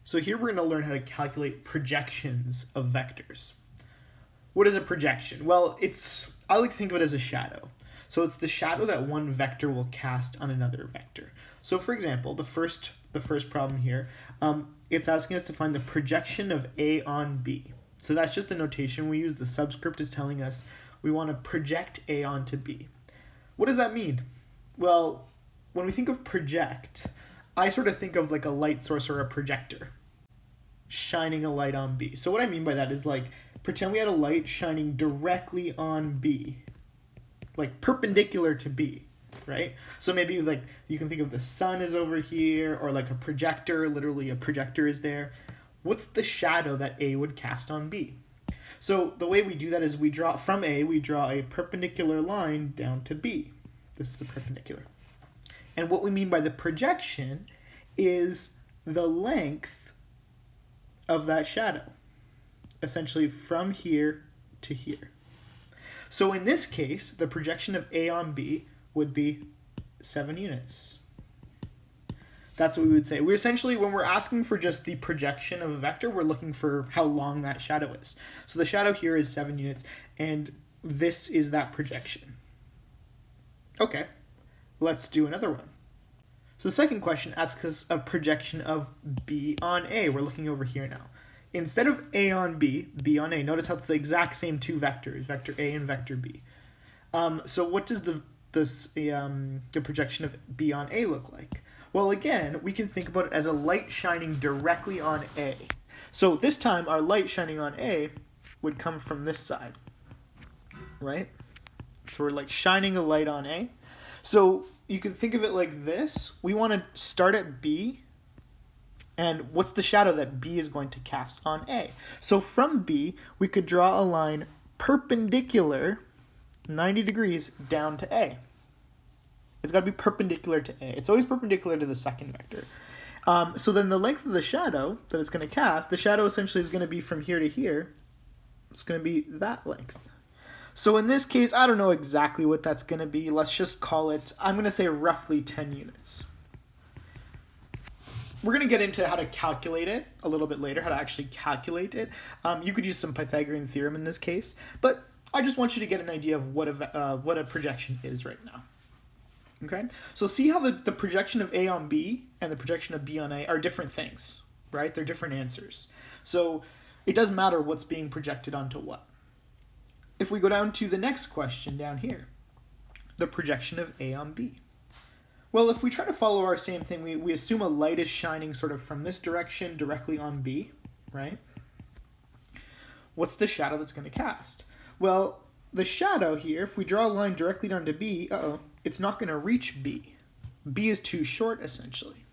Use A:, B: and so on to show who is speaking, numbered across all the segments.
A: So here we're going to learn how to calculate projections of vectors. What is a projection? Well, I like to think of it as a shadow. So it's the shadow that one vector will cast on another vector. So for example, the first problem here, it's asking us to find the projection of A on B. So that's just the notation we use. The subscript is telling us we want to project A onto B. What does that mean? Well, when we think of project, I sort of think of like a light source or a projector shining a light on B. So what I mean by that is, like, pretend we had a light shining directly on B, like perpendicular to B, right? So maybe like you can think of the sun is over here, or like a projector, literally a projector is there. What's the shadow that A would cast on B? So the way we do that is we draw from A, we draw a perpendicular line down to B. This is the perpendicular. And what we mean by the projection is the length of that shadow, essentially from here to here. So in this case, the projection of A on B would be 7 units. That's what we would say. We essentially, when we're asking for just the projection of a vector, we're looking for how long that shadow is. So the shadow here is 7 units, and this is that projection. Okay, let's do another one. So the second question asks us a projection of B on A. We're looking over here now. Instead of A on B, B on A, notice how it's the exact same two vectors, vector A and vector B. So what does the projection of B on A look like? Well, again, we can think about it as a light shining directly on A. So this time, our light shining on A would come from this side, right? So we're like shining a light on A. So you can think of it like this. We want to start at B, and what's the shadow that B is going to cast on A? So from B, we could draw a line perpendicular 90 degrees down to A. It's got to be perpendicular to A. It's always perpendicular to the second vector. So then the length of the shadow that it's going to cast, the shadow essentially is going to be from here to here. It's going to be that length. So in this case, I don't know exactly what that's going to be. Let's just call it, I'm going to say roughly 10 units. We're going to get into how to calculate it a little bit later, how to actually calculate it. You could use some Pythagorean theorem in this case, but I just want you to get an idea of what a projection is right now. Okay, so see how the projection of A on B and the projection of B on A are different things, right? They're different answers. So it doesn't matter what's being projected onto what. If we go down to the next question down here, the projection of A on B. Well, if we try to follow our same thing, we assume a light is shining sort of from this direction directly on B, right? What's the shadow that's going to cast? Well, the shadow here, if we draw a line directly down to B, it's not going to reach B. B is too short, essentially.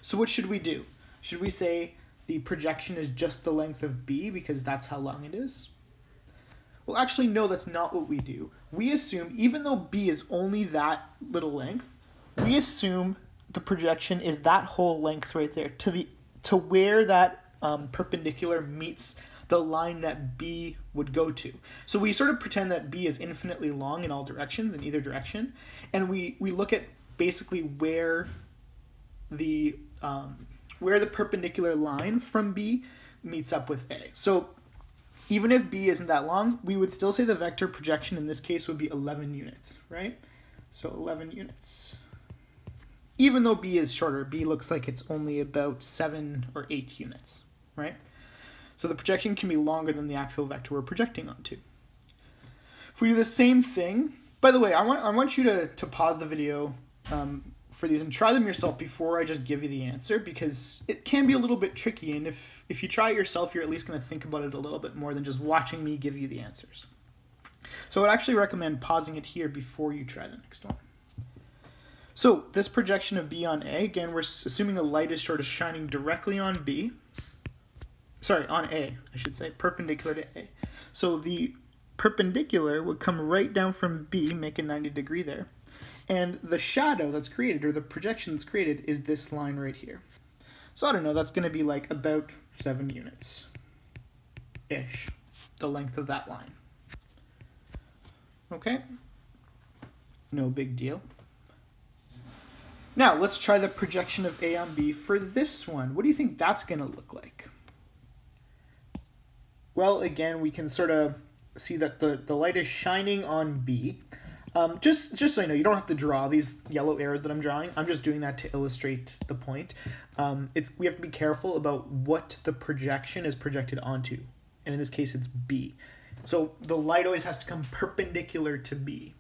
A: So what should we do? Should we say the projection is just the length of B because that's how long it is? Well, actually, no, that's not what we do. We assume, even though B is only that little length, we assume the projection is that whole length right there to where that perpendicular meets the line that B would go to. So we sort of pretend that B is infinitely long in all directions, in either direction, and we look at basically where the perpendicular line from B meets up with A. So even if B isn't that long, we would still say the vector projection in this case would be 11 units, right? So 11 units. Even though B is shorter, B looks like it's only about 7 or 8 units, right? So the projection can be longer than the actual vector we're projecting onto. If we do the same thing, by the way, I want you to pause the video for these and try them yourself before I just give you the answer, because it can be a little bit tricky, and if you try it yourself, you're at least going to think about it a little bit more than just watching me give you the answers. So I'd actually recommend pausing it here before you try the next one. So this projection of B on A, again, we're assuming a light is sort of shining directly on B. Sorry, on A, I should say, perpendicular to A. So the perpendicular would come right down from B, make a 90 degree there. And the shadow that's created, or the projection that's created, is this line right here. So I don't know, that's going to be like about 7 units-ish, the length of that line. Okay? No big deal. Now, let's try the projection of A on B for this one. What do you think that's going to look like? Well, again, we can sort of see that the light is shining on B. Just so you know, you don't have to draw these yellow arrows that I'm drawing. I'm just doing that to illustrate the point. We have to be careful about what the projection is projected onto. And in this case, it's B. So the light always has to come perpendicular to B.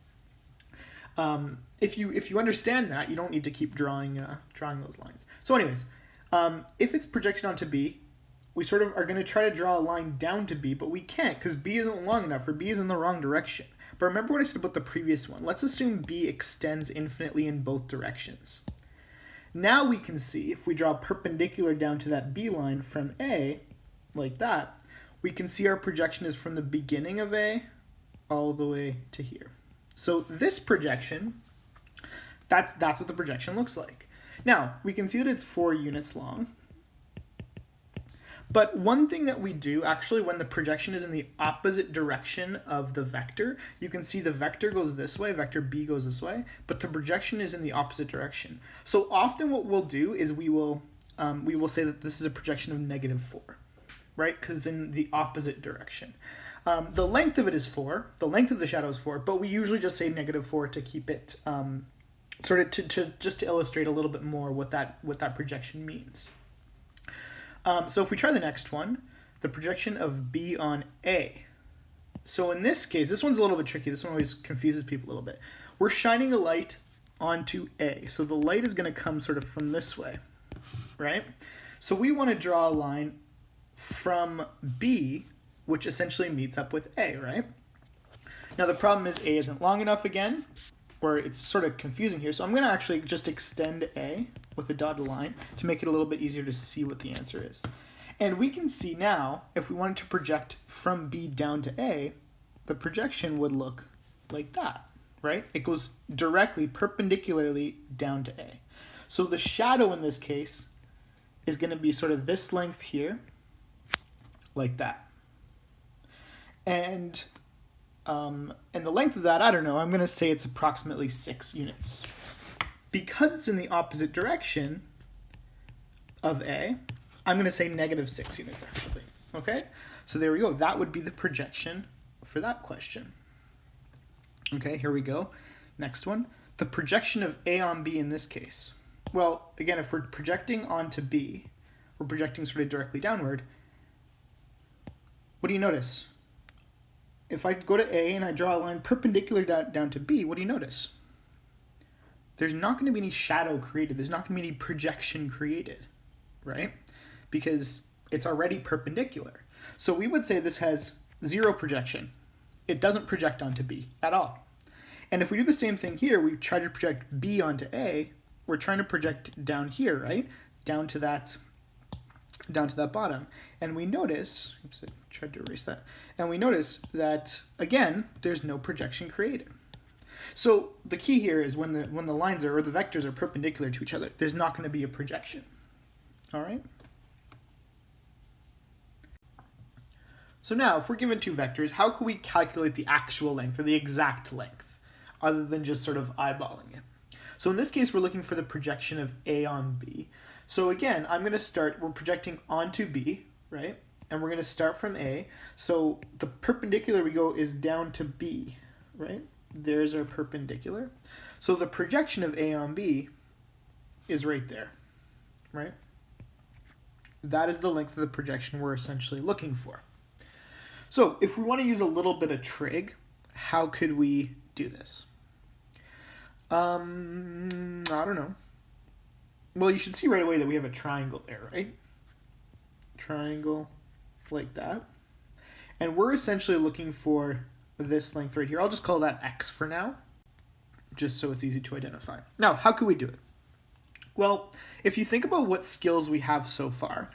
A: If you understand that, you don't need to keep drawing those lines. So anyways, if it's projected onto B, we sort of are going to try to draw a line down to B, but we can't because B isn't long enough, or B is in the wrong direction. But remember what I said about the previous one. Let's assume B extends infinitely in both directions. Now we can see, if we draw perpendicular down to that B line from A, like that, we can see our projection is from the beginning of A all the way to here. So this projection, that's what the projection looks like. Now, we can see that it's 4 units long. But one thing that we do, actually, when the projection is in the opposite direction of the vector, you can see the vector goes this way, vector B goes this way, but the projection is in the opposite direction. So often what we'll do is we will say that this is a projection of -4, right? Because it's in the opposite direction. The length of it is 4, the length of the shadow is 4, but we usually just say -4 to keep it, sort of just to illustrate a little bit more what that projection means. So if we try the next one, the projection of B on A. So in this case, this one's a little bit tricky. This one always confuses people a little bit. We're shining a light onto A. So the light is going to come sort of from this way, right? So we want to draw a line from B, which essentially meets up with A, right? Now the problem is A isn't long enough again, or it's sort of confusing here. So I'm going to actually just extend A with a dotted line to make it a little bit easier to see what the answer is. And we can see now, if we wanted to project from B down to A, the projection would look like that, right? It goes directly, perpendicularly down to A. So the shadow in this case is going to be sort of this length here, like that. And the length of that, I don't know, I'm going to say it's approximately 6 units. Because it's in the opposite direction of A, I'm going to say -6 units, actually. Okay? So there we go. That would be the projection for that question. Okay, here we go. Next one. The projection of A on B in this case. Well, again, if we're projecting onto B, we're projecting sort of directly downward. What do you notice? If I go to A and I draw a line perpendicular down to B, what do you notice? There's not going to be any shadow created. There's not going to be any projection created, right? Because it's already perpendicular. So we would say this has 0 projection. It doesn't project onto B at all. And if we do the same thing here, we try to project B onto A, we're trying to project down here, right? Down to that bottom. And we notice, oops, I tried to erase that. And we notice that, again, there's no projection created. So the key here is when the lines are, or the vectors are perpendicular to each other, there's not going to be a projection. All right? So now, if we're given 2 vectors, how can we calculate the actual length, or the exact length, other than just sort of eyeballing it? So in this case, we're looking for the projection of A on B. So again, we're projecting onto B, right? And we're going to start from A. So the perpendicular we go is down to B, right? There's our perpendicular. So the projection of A on B is right there, right? That is the length of the projection we're essentially looking for. So if we want to use a little bit of trig, how could we do this? I don't know. Well, you should see right away that we have a triangle there, right? Triangle like that. And we're essentially looking for this length right here. I'll just call that X for now, just so it's easy to identify. Now, how could we do it? Well, if you think about what skills we have so far,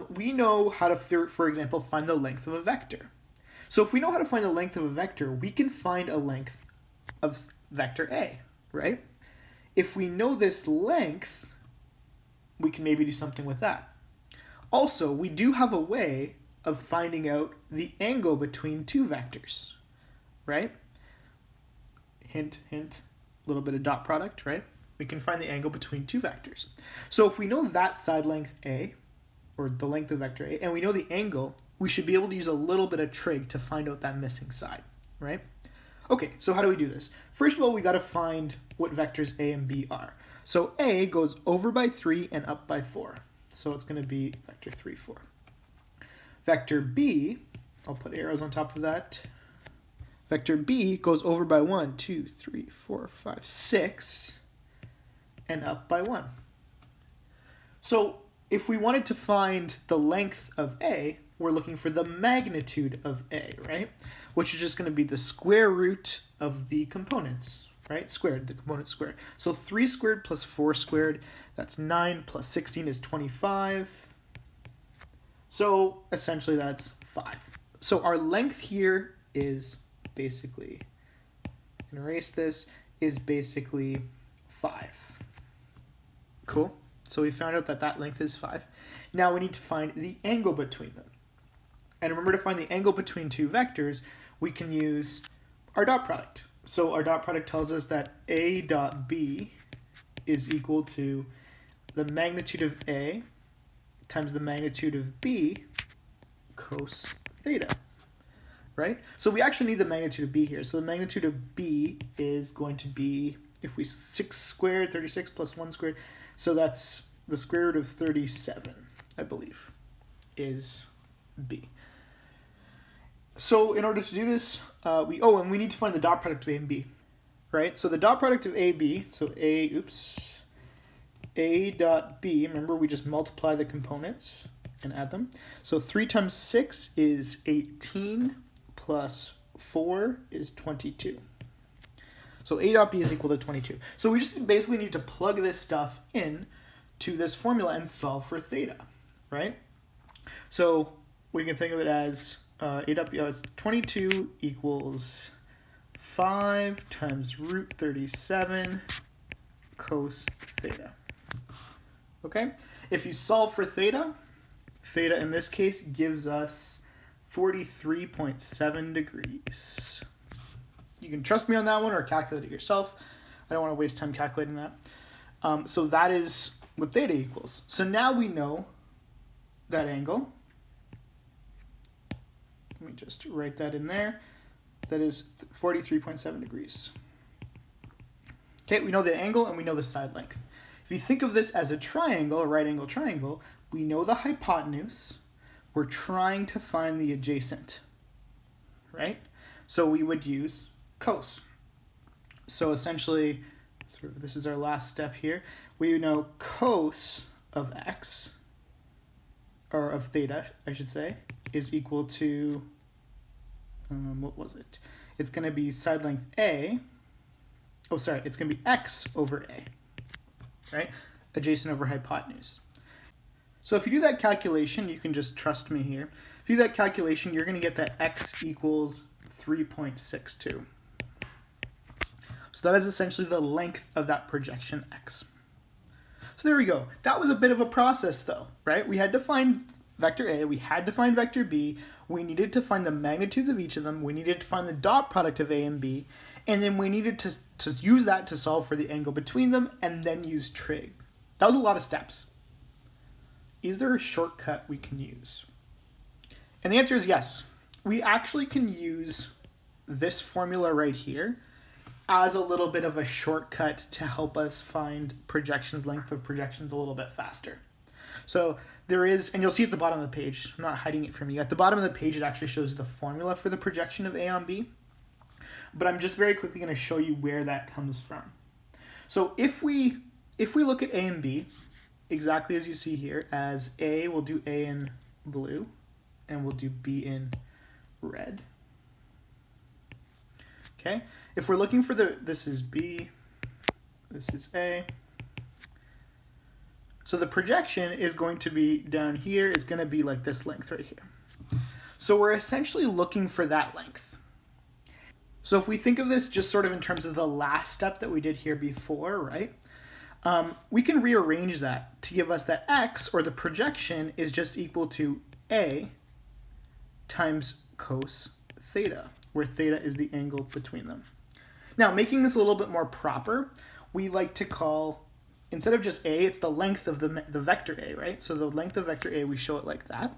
A: we know how to, for example, find the length of a vector. So if we know how to find the length of a vector, we can find a length of vector A, right? If we know this length, we can maybe do something with that. Also, we do have a way of finding out the angle between 2 vectors, right? Hint, hint, a little bit of dot product, right? We can find the angle between two vectors. So if we know that side length A, or the length of vector A, and we know the angle, we should be able to use a little bit of trig to find out that missing side, right? Okay, so how do we do this? First of all, we got to find what vectors A and B are. So A goes over by 3 and up by 4. So it's going to be vector 3, 4. Vector B, I'll put arrows on top of that. Vector B goes over by 1, 2, 3, 4, 5, 6, and up by 1. So if we wanted to find the length of A, we're looking for the magnitude of A, right? Which is just going to be the square root of the components, right? Squared, the component squared. So 3 squared plus 4 squared, that's 9, plus 16 is 25. So essentially that's 5. So our length here is basically, I can erase this, is basically 5. Cool. So we found out that that length is 5. Now we need to find the angle between them. And remember, to find the angle between two vectors, we can use our dot product. So our dot product tells us that A dot B is equal to the magnitude of A times the magnitude of B cos theta, right? So we actually need the magnitude of B here. So the magnitude of B is going to be, if we 6 squared, 36 plus 1 squared, so that's the square root of 37, I believe, is B. So in order to do this, and we need to find the dot product of A and B, right? So the dot product of AB, so A dot B, remember we just multiply the components and add them. So 3 times 6 is 18, plus 4 is 22. So A dot B is equal to 22. So we just basically need to plug this stuff in to this formula and solve for theta, right? So we can think of it as A dot B, it's 22 equals 5 times root 37 cos theta. Okay? If you solve for theta, theta in this case gives us 43.7 degrees. You can trust me on that one or calculate it yourself. I don't want to waste time calculating that. So that is what theta equals. So now we know that angle. Let me just write that in there. That is 43.7 degrees. Okay, we know the angle and we know the side length. If you think of this as a triangle, a right angle triangle, we know the hypotenuse. We're trying to find the adjacent, right? So we would use cos. So essentially, this is our last step here. We know cos of x, or of theta, I should say, is equal to, what was it? It's going to be side length A. Oh, sorry, it's going to be x over A, right? Adjacent over hypotenuse. So if you do that calculation, you can just trust me here. If you do that calculation, you're going to get that x equals 3.62. So that is essentially the length of that projection x. So there we go. That was a bit of a process though, right? We had to find vector A, we had to find vector B, we needed to find the magnitudes of each of them, we needed to find the dot product of A and B, and then we needed to use that to solve for the angle between them, and then use trig. That was a lot of steps. Is there a shortcut we can use? And the answer is yes. We actually can use this formula right here as a little bit of a shortcut to help us find projections, length of projections a little bit faster. So there is, and you'll see at the bottom of the page, I'm not hiding it from you, at the bottom of the page it actually shows the formula for the projection of A on B, but I'm just very quickly going to show you where that comes from. So if we look at A and B, exactly as you see here, as A, we'll do A in blue, and we'll do B in red. Okay, if we're looking for this is B, this is A. So the projection is going to be down here, it's going to be like this length right here. So we're essentially looking for that length. So if we think of this just sort of in terms of the last step that we did here before, right? We can rearrange that to give us that x, or the projection, is just equal to A times cos theta, where theta is the angle between them. Now, making this a little bit more proper, we like to call, instead of just A, it's the length of the vector A, right? So the length of vector A, we show it like that.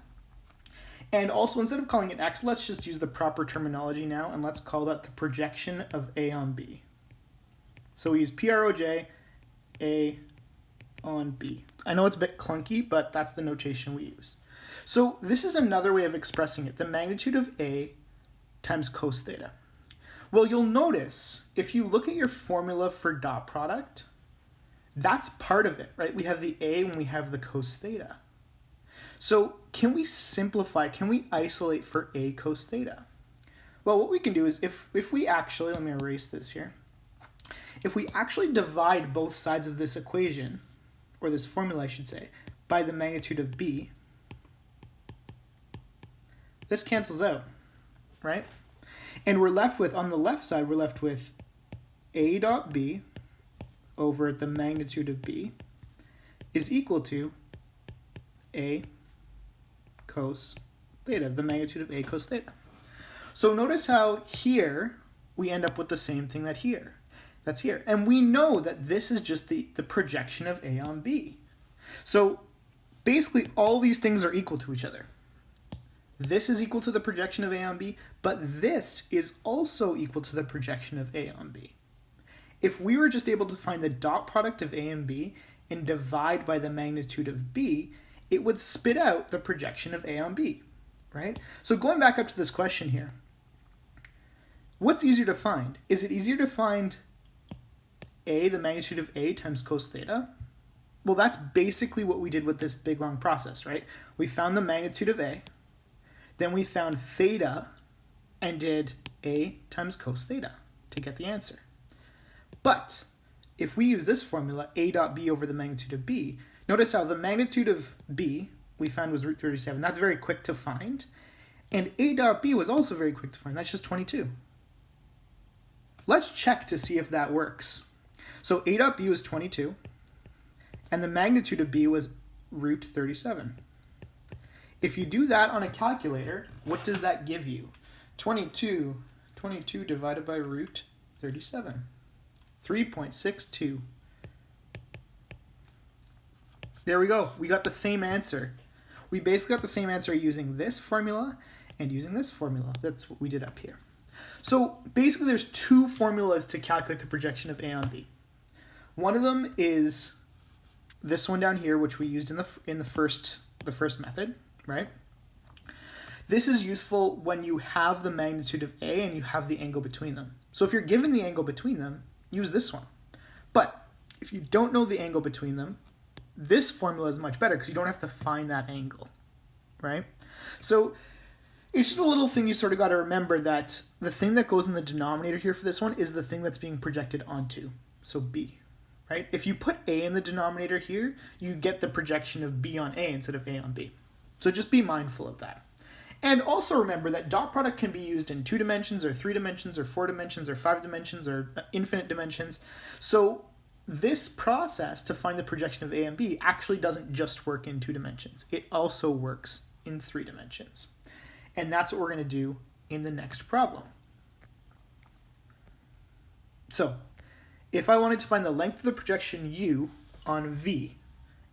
A: And also, instead of calling it X, let's just use the proper terminology now, and let's call that the projection of A on B. So we use PROJ, A on B. I know it's a bit clunky, but that's the notation we use. So this is another way of expressing it, the magnitude of A times cos theta. Well, you'll notice, if you look at your formula for dot product, that's part of it, right? We have the A and we have the cos theta. So can we simplify, can we isolate for A cos theta? Well, what we can do is if we actually, let me erase this here. If we actually divide both sides of this equation, or this formula I should say, by the magnitude of B, this cancels out, right? And we're left with, on the left side, we're left with A dot B over the magnitude of B is equal to A cos theta, the magnitude of A cos theta. So notice how here we end up with the same thing that's here. And we know that this is just the projection of A on B. So basically all these things are equal to each other. This is equal to the projection of A on B, but this is also equal to the projection of A on B. If we were just able to find the dot product of A and B and divide by the magnitude of B, it would spit out the projection of A on B, right? So going back up to this question here, what's easier to find? Is it easier to find A, the magnitude of A times cos theta? Well, that's basically what we did with this big long process, right? We found the magnitude of A, then we found theta and did A times cos theta to get the answer. But if we use this formula, A dot B over the magnitude of B, notice how the magnitude of B we found was root 37. That's very quick to find. And A dot B was also very quick to find. That's just 22. Let's check to see if that works. So A dot B was 22, and the magnitude of B was root 37. If you do that on a calculator, what does that give you? 22 divided by root 37. 3.62. There we go. We got the same answer. We basically got the same answer using this formula and using this formula. That's what we did up here. So basically there's two formulas to calculate the projection of A on B. One of them is this one down here, which we used in the first method, right? This is useful when you have the magnitude of A and you have the angle between them. So if you're given the angle between them, use this one. But if you don't know the angle between them, this formula is much better because you don't have to find that angle, right? So it's just a little thing you sort of got to remember, that the thing that goes in the denominator here for this one is the thing that's being projected onto, so B, right? If you put A in the denominator here, you get the projection of B on A instead of A on B. So just be mindful of that. And also remember that dot product can be used in 2 dimensions or 3 dimensions or 4 dimensions or 5 dimensions or infinite dimensions. So this process to find the projection of A and B actually doesn't just work in 2 dimensions. It also works in 3 dimensions. And that's what we're going to do in the next problem. So if I wanted to find the length of the projection U on V,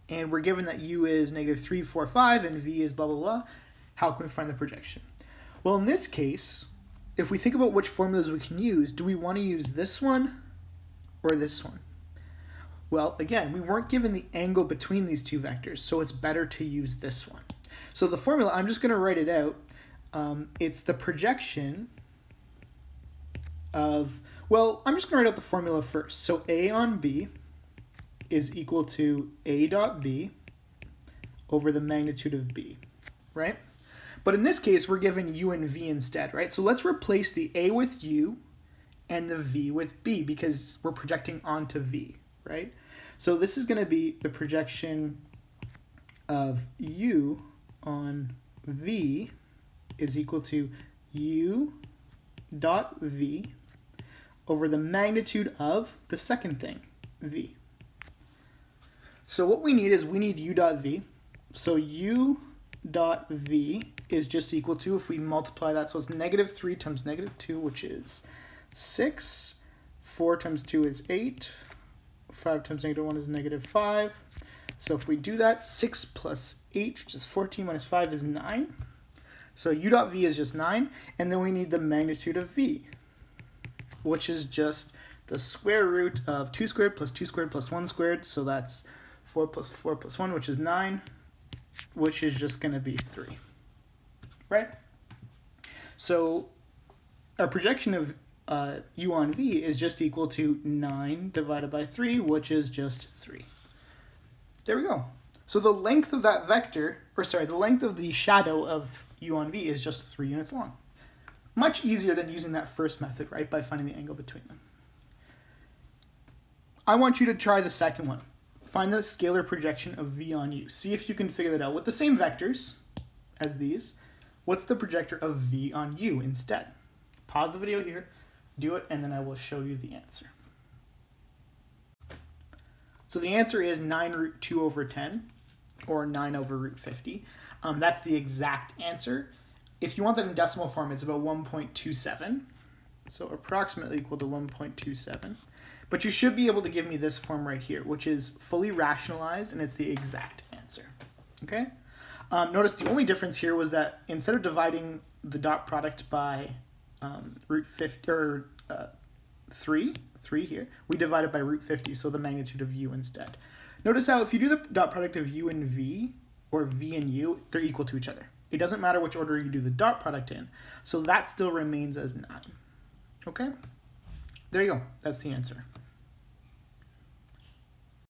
A: and we're given that U is negative 3, 4, 5, and V is blah, blah, blah, how can we find the projection? Well, in this case, if we think about which formulas we can use, do we want to use this one or this one? Well, again, we weren't given the angle between these two vectors, so it's better to use this one. So the formula, I'm just going to write it out. It's the projection of, well, I'm just going to write out the formula first. So A on B is equal to A dot B over the magnitude of B, right? But in this case, we're given U and V instead, right? So let's replace the A with U and the V with B because we're projecting onto V, right? So this is going to be the projection of U on V is equal to U dot V over the magnitude of the second thing, V. So what we need is we need U dot V. So U dot V is just equal to, if we multiply that, so it's negative 3 times negative 2, which is 6. 4 times 2 is 8. 5 times -1 is -5. So if we do that, 6 plus 8, which is 14 minus 5 is 9. So u dot v is just 9. And then we need the magnitude of v, which is just the square root of 2 squared plus 2 squared plus 1 squared. So that's 4 plus 4 plus 1, which is 9, which is just going to be 3. Right? So our projection of u on v is just equal to 9 divided by 3, which is just 3. There we go. So the length of that vector, or sorry, the length of the shadow of u on v is just 3 units long. Much easier than using that first method, right, by finding the angle between them. I want you to try the second one. Find the scalar projection of v on u. See if you can figure that out. With the same vectors as these, what's the projector of v on u instead? Pause the video here, do it, and then I will show you the answer. So the answer is 9 root 2 over 10, or 9 over root 50. That's the exact answer. If you want that in decimal form, it's about 1.27. So approximately equal to 1.27. But you should be able to give me this form right here, which is fully rationalized, and it's the exact answer. Okay? Notice the only difference here was that instead of dividing the dot product by root 50, or 3 here, we divide it by root 50, so the magnitude of u instead. Notice how if you do the dot product of u and v, or v and u, they're equal to each other. It doesn't matter which order you do the dot product in, so that still remains as 9. Okay? There you go. That's the answer.